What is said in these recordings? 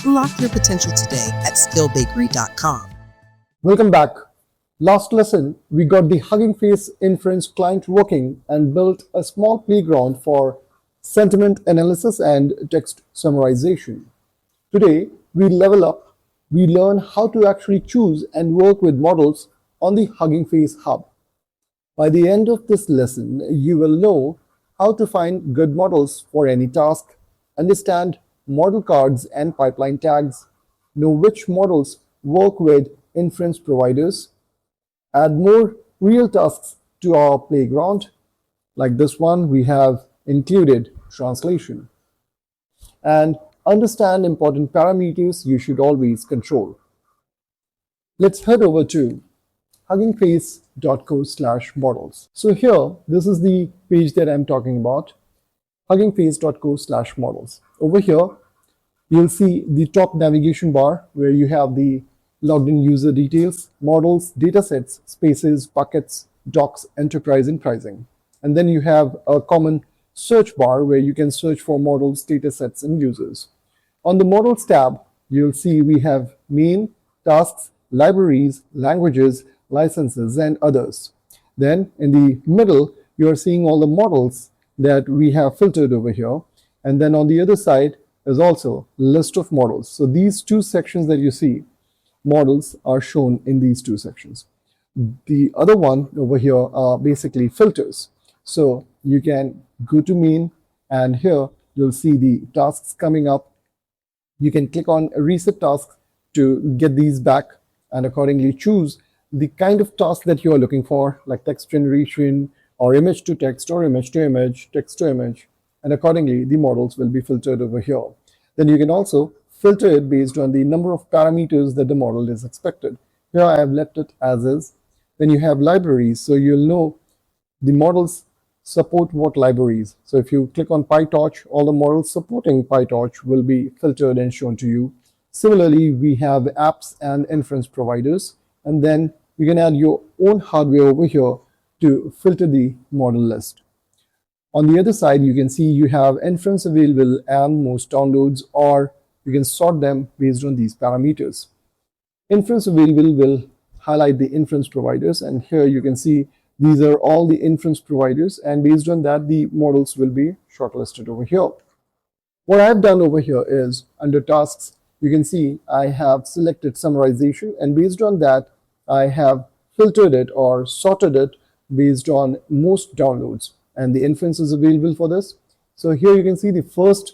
Unlock your potential today at skillbakery.com. Welcome back. Last lesson, we got the Hugging Face Inference client working and built a small playground for sentiment analysis and text summarization. Today, we level up. We learn how to actually choose and work with models on the Hugging Face Hub. By the end of this lesson, you will know how to find good models for any task, understand model cards and pipeline tags, know which models work with inference providers, add more real tasks to our playground. Like this one, we have included translation. And understand important parameters you should always control. Let's head over to huggingface.co/models. So here, this is the page that I'm talking about, huggingface.co/models. Over here, you'll see the top navigation bar where you have the logged in user details, models, datasets, spaces, buckets, docs, enterprise, and pricing. And then you have a common search bar where you can search for models, datasets, and users. On the models tab, you'll see we have main, tasks, libraries, languages, licenses, and others. Then in the middle, you are seeing all the models that we have filtered over here. And then on the other side is also a list of models. So these two sections that you see, models are shown in these two sections. The other one over here are basically filters. So you can go to main, and here you'll see the tasks coming up. You can click on reset tasks to get these back and accordingly choose the kind of task that you are looking for, like text generation or image to text or image to image, text to image, and accordingly the models will be filtered over here. Then you can also filter it based on the number of parameters that the model is expected. Here I have left it as is. Then you have libraries, so you'll know the models support what libraries. So if you click on PyTorch, all the models supporting PyTorch will be filtered and shown to you. Similarly, we have apps and inference providers, and then you can add your own hardware over here to filter the model list. On the other side, you can see you have inference available and most downloads, or you can sort them based on these parameters. Inference available will highlight the inference providers, and here you can see these are all the inference providers, and based on that the models will be shortlisted over here. What I've done over here is under tasks, you can see I have selected summarization, and based on that I have filtered it or sorted it based on most downloads, and the inference is available for this. So here you can see the first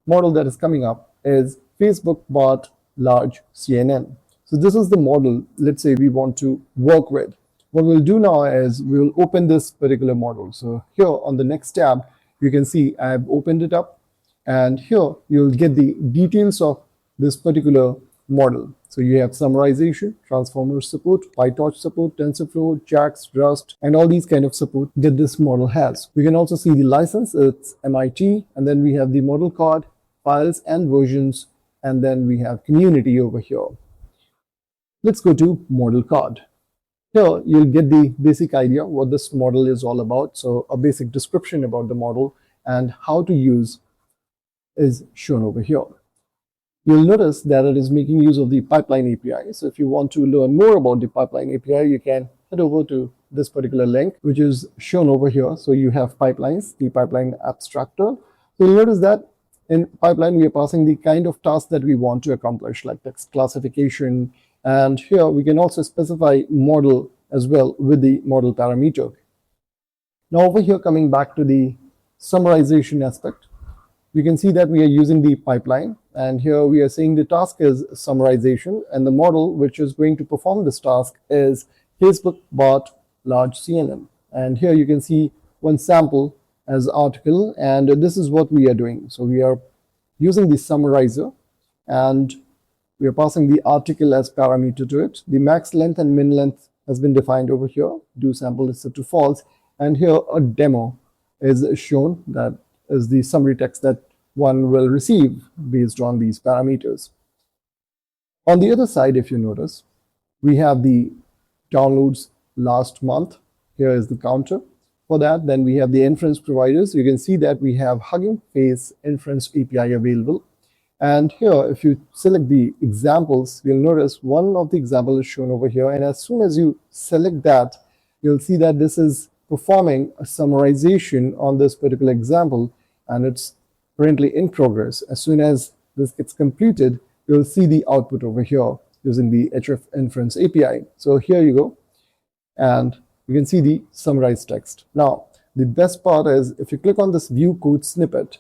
model that is coming up is Facebook bot large CNN. So this is the model, let's say, we want to work with. What we'll do now is we'll open this particular model. So here on the next tab, you can see I've opened it up, and here you'll get the details of this particular model. So you have summarization, transformer support, PyTorch support, TensorFlow, JAX, Rust, and all these kind of support that this model has. We can also see the license, it's MIT, and then we have the model card, files and versions, and then we have community over here. Let's go to model card. Here you'll get the basic idea what this model is all about. So a basic description about the model and how to use is shown over here. You'll notice that it is making use of the pipeline API. So if you want to learn more about the pipeline API, you can head over to this particular link, which is shown over here. So you have pipelines, the pipeline abstractor. So you'll notice that in pipeline, we are passing the kind of task that we want to accomplish, like text classification. And here we can also specify model as well with the model parameter. Now over here, coming back to the summarization aspect, we can see that we are using the pipeline. And here we are saying the task is summarization, and the model which is going to perform this task is Facebook bot large CNN. And here you can see one sample as article, and this is what we are doing. So we are using the summarizer, and we are passing the article as parameter to it. The max length and min length has been defined over here. Do sample is set to false, and here a demo is shown, that is the summary text that one will receive based on these parameters. On the other side, if you notice, we have the downloads last month. Here is the counter for that. Then we have the inference providers. You can see that we have Hugging Face Inference API available. And here, if you select the examples, you'll notice one of the examples is shown over here. And as soon as you select that, you'll see that this is performing a summarization on this particular example, and it's currently in progress. As soon as this gets completed, you'll see the output over here using the href Inference API. So here you go, and you can see the summarized text. Now, the best part is if you click on this view code snippet,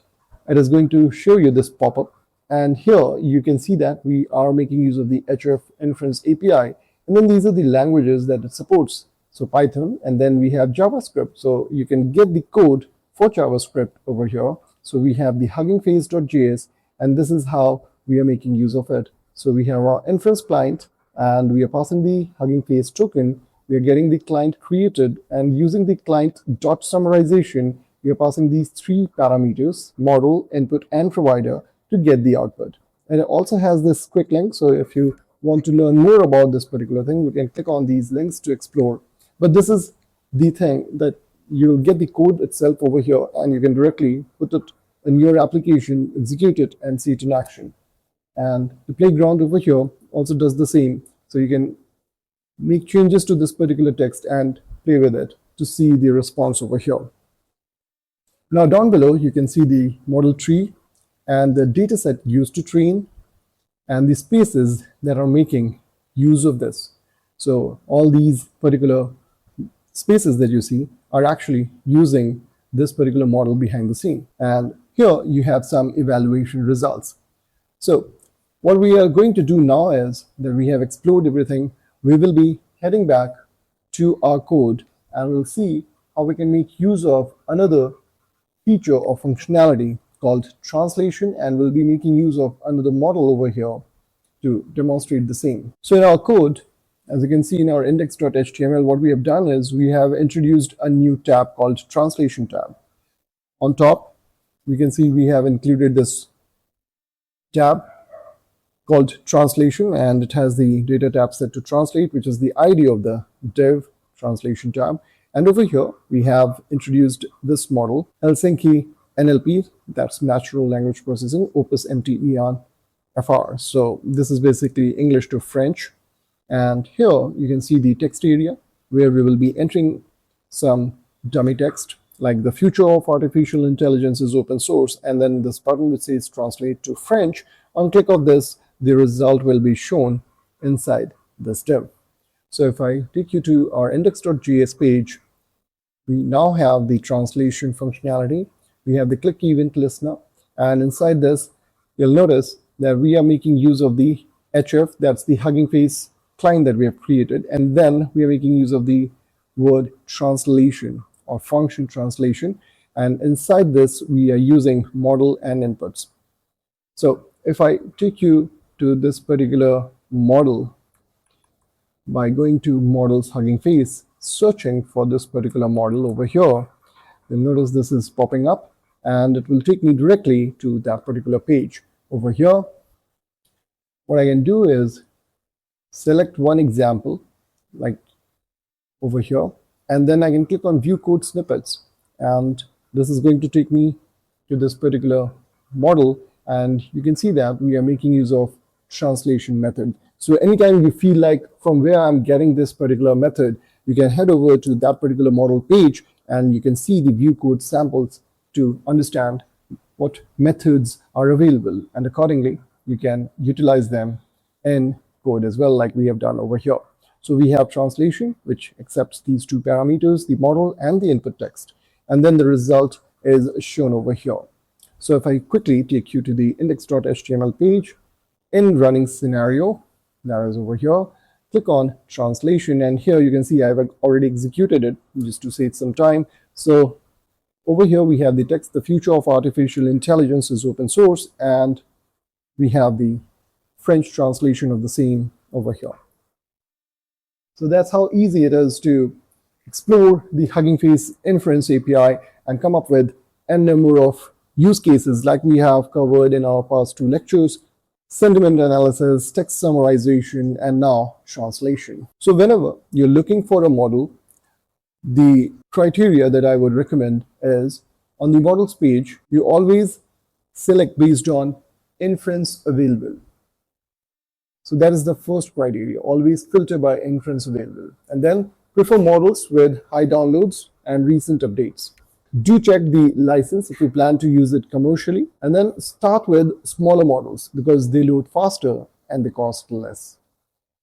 it is going to show you this pop-up. And here you can see that we are making use of the href Inference API. And then these are the languages that it supports. So Python, and then we have JavaScript. So you can get the code for JavaScript over here. So we have the huggingface.js, and this is how we are making use of it. So we have our inference client, and we are passing the Hugging Face token. We are getting the client created, and using the client dot summarization, we are passing these three parameters, model, input, and provider, to get the output. And it also has this quick link. So if you want to learn more about this particular thing, you can click on these links to explore. But this is the thing that you'll get the code itself over here, and you can directly put it in your application, execute it, and see it in action. And the playground over here also does the same. So you can make changes to this particular text and play with it to see the response over here. Now down below, you can see the model tree and the dataset used to train and the spaces that are making use of this. So all these particular spaces that you see are actually using this particular model behind the scene. And here you have some evaluation results. So what we are going to do now is that we have explored everything. We will be heading back to our code, and we'll see how we can make use of another feature or functionality called translation, and we'll be making use of another model over here to demonstrate the same. So in our code, as you can see in our index.html, what we have done is we have introduced a new tab called translation tab. On top, we can see we have included this tab called translation, and it has the data tab set to translate, which is the ID of the div translation tab. And over here, we have introduced this model, Helsinki NLP, that's Natural Language Processing, Opus MTEON FR. So this is basically English to French. And here you can see the text area where we will be entering some dummy text, like the future of artificial intelligence is open source, and then this button which says translate to French. On click of this, the result will be shown inside this div. So if I take you to our index.js page, we now have the translation functionality. We have the click event listener, and inside this, you'll notice that we are making use of the href, that's the Hugging Face client that we have created, and then we are making use of the word translation or function translation, and inside this, we are using model and inputs. So if I take you to this particular model by going to models Hugging Face, searching for this particular model over here, you'll notice this is popping up, and it will take me directly to that particular page. Over here, what I can do is select one example, like over here, and then I can click on view code snippets, and this is going to take me to this particular model, and you can see that we are making use of translation method. So anytime you feel like from where I'm getting this particular method, you can head over to that particular model page, and you can see the view code samples to understand what methods are available, and accordingly you can utilize them in code as well, like we have done over here. So we have translation, which accepts these two parameters, the model and the input text, and then the result is shown over here. So if I quickly take you to the index.html page, in running scenario, that is over here, click on translation, and here you can see I've already executed it just to save some time. So over here we have the text, the future of artificial intelligence is open source, and we have the French translation of the same over here. So that's how easy it is to explore the Hugging Face Inference API and come up with n number of use cases like we have covered in our past two lectures: sentiment analysis, text summarization, and now translation. So whenever you're looking for a model, the criteria that I would recommend is on the models page, you always select based on inference available. So that is the first criteria. Always filter by inference available. And then prefer models with high downloads and recent updates. Do check the license if you plan to use it commercially. And then start with smaller models because they load faster and they cost less.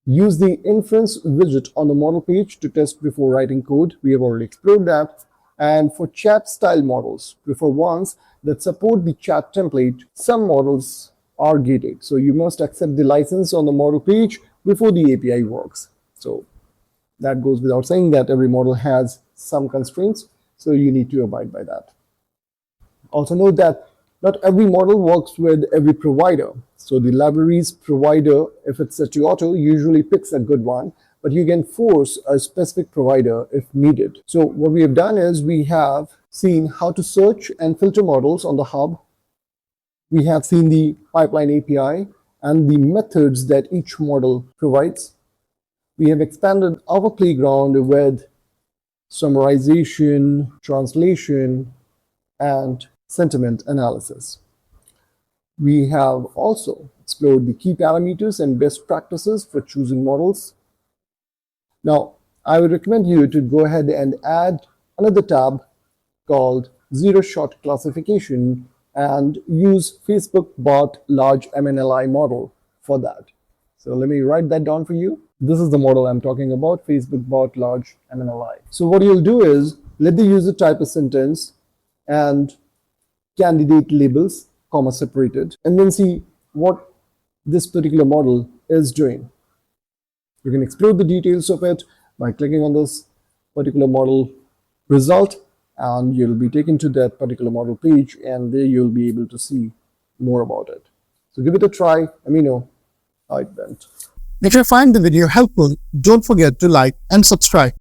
Use the inference widget on the model page to test before writing code. We have already explored that. And for chat style models, prefer ones that support the chat template. Some models are gated, so you must accept the license on the model page before the API works. So that goes without saying that every model has some constraints, so you need to abide by that. Also note that not every model works with every provider. So the libraries provider, if it's set to auto, usually picks a good one, but you can force a specific provider if needed. So what we have done is we have seen how to search and filter models on the hub. We have seen the pipeline API and the methods that each model provides. We have expanded our playground with summarization, translation, and sentiment analysis. We have also explored the key parameters and best practices for choosing models. Now, I would recommend you to go ahead and add another tab called zero-shot classification and use Facebook bot large MNLI model for that. So let me write that down for you. This is the model I'm talking about, Facebook bot large MNLI. So what you'll do is let the user type a sentence and candidate labels, comma separated, and then see what this particular model is doing. You can explore the details of it by clicking on this particular model result, and you'll be taken to that particular model page, and there you'll be able to see more about it. So give it a try. Let me know how it went. If you find the video helpful, don't forget to like and subscribe.